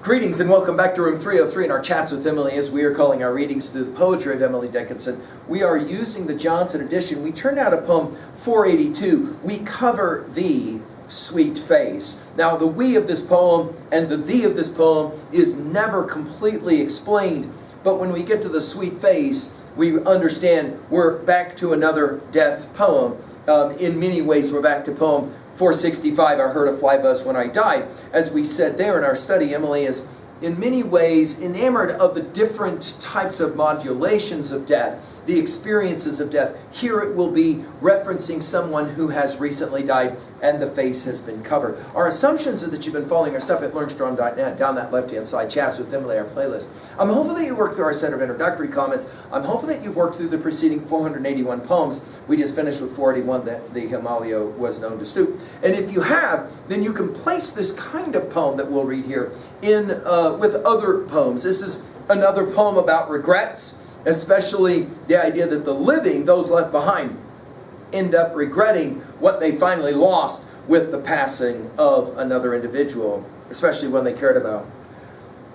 Greetings and welcome back to room 303 in our chats with Emily as we are calling our readings through the poetry of Emily Dickinson. We are using the Johnson edition. We turned out a poem 482, We Cover Thee, Sweet Face. Now the we of this poem and the thee of this poem is never completely explained, but when we get to the sweet face, we understand we're back to another death poem. In many ways we're back to poem 465, I heard a fly buzz when I died. As we said there in our study, Emily is in many ways enamored of the different types of modulations of death, the experiences of death. Here it will be referencing someone who has recently died and the face has been covered. Our assumptions are that you've been following our stuff at learnstrong.net, down that left-hand side, Chats with Emily, our playlist. I'm hopeful that you worked through our set of introductory comments. I'm hopeful that you've worked through the preceding 481 poems. We just finished with 481, that the Himalaya was known to stoop. And if you have, then you can place this kind of poem that we'll read here in with other poems. This is another poem about regrets, especially the idea that the living, those left behind, end up regretting what they finally lost with the passing of another individual, especially one they cared about.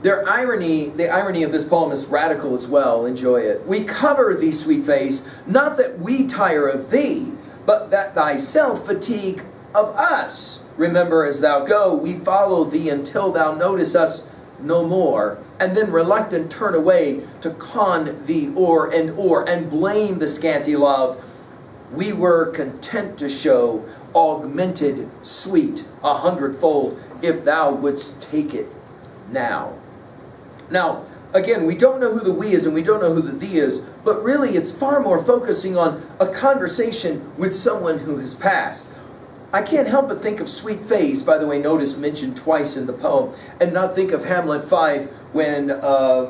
The irony of this poem is radical as well. Enjoy it. We cover thee, sweet face, not that we tire of thee, but that thyself fatigue of us. Remember as thou go, we follow thee until thou notice us no more, and then reluctant turn away to con thee o'er and blame the scanty love. We were content to show augmented sweet 100-fold if thou wouldst take it now. Now, again, we don't know who the we is and we don't know who the thee is, but really it's far more focusing on a conversation with someone who has passed. I can't help but think of sweet face, by the way, notice mentioned twice in the poem, and not think of Hamlet 5 when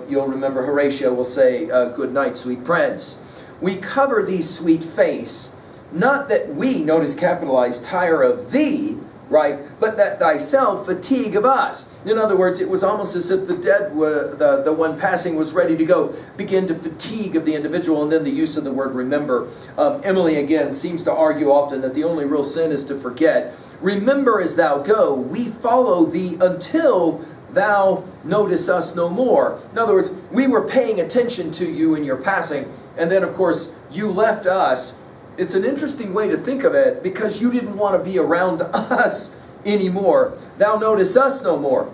you'll remember Horatio will say, good night, sweet prince. We cover thee, sweet face, not that we, notice capitalized, tire of thee, right, but that thyself fatigue of us. In other words, it was almost as if the dead, the one passing was ready to go, begin to fatigue of the individual, and then the use of the word remember. Emily, again, seems to argue often that the only real sin is to forget. Remember as thou go, we follow thee until thou notice us no more. In other words, we were paying attention to you in your passing, and then, of course, you left us. It's an interesting way to think of it because you didn't want to be around us anymore. Thou notice us no more.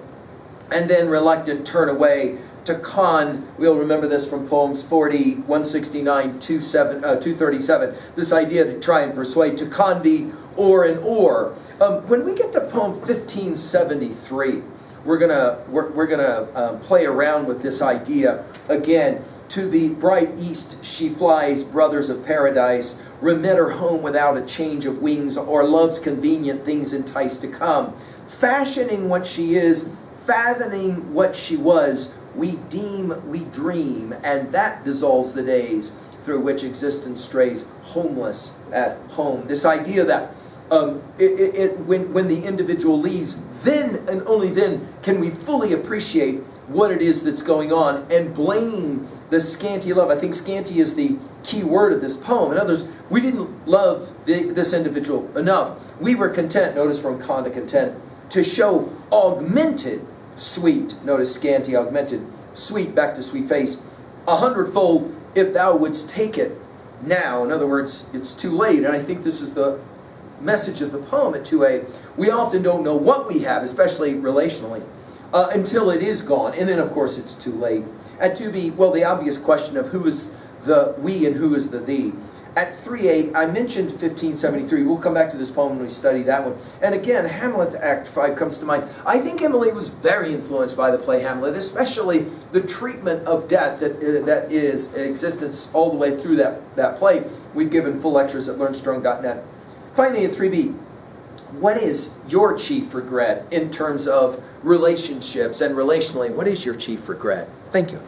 And then reluctant turn away to con. We'll remember this from poems 40, 169, 237. This idea to try and persuade, to con thee o'er and o'er. When we get to poem 1573, we're gonna play around with this idea again. To the bright east she flies, brothers of paradise. Remit her home without a change of wings, or love's convenient things entice to come. Fashioning what she is, fathoming what she was, we deem, we dream, and that dissolves the days through which existence strays homeless at home. This idea that when the individual leaves, then and only then can we fully appreciate what it is that's going on and blame the scanty love. I think scanty is the key word of this poem. In other words, we didn't love this individual enough. We were content, notice from con to content, to show augmented sweet, notice scanty, augmented, sweet, back to sweet face, 100-fold if thou wouldst take it now. In other words, it's too late, and I think this is the message of the poem at 2a. We often don't know what we have, especially relationally, until it is gone, and then of course it's too late. At 2b, well, the obvious question of who is the we and who is the thee. At 3a, I mentioned 1573. We'll come back to this poem when we study that one. And again, Hamlet, Act 5 comes to mind. I think Emily was very influenced by the play Hamlet, especially the treatment of death that is in existence all the way through that play. We've given full lectures at learnstrong.net. Finally, at 3b, what is your chief regret in terms of relationships and relationally? What is your chief regret? Thank you.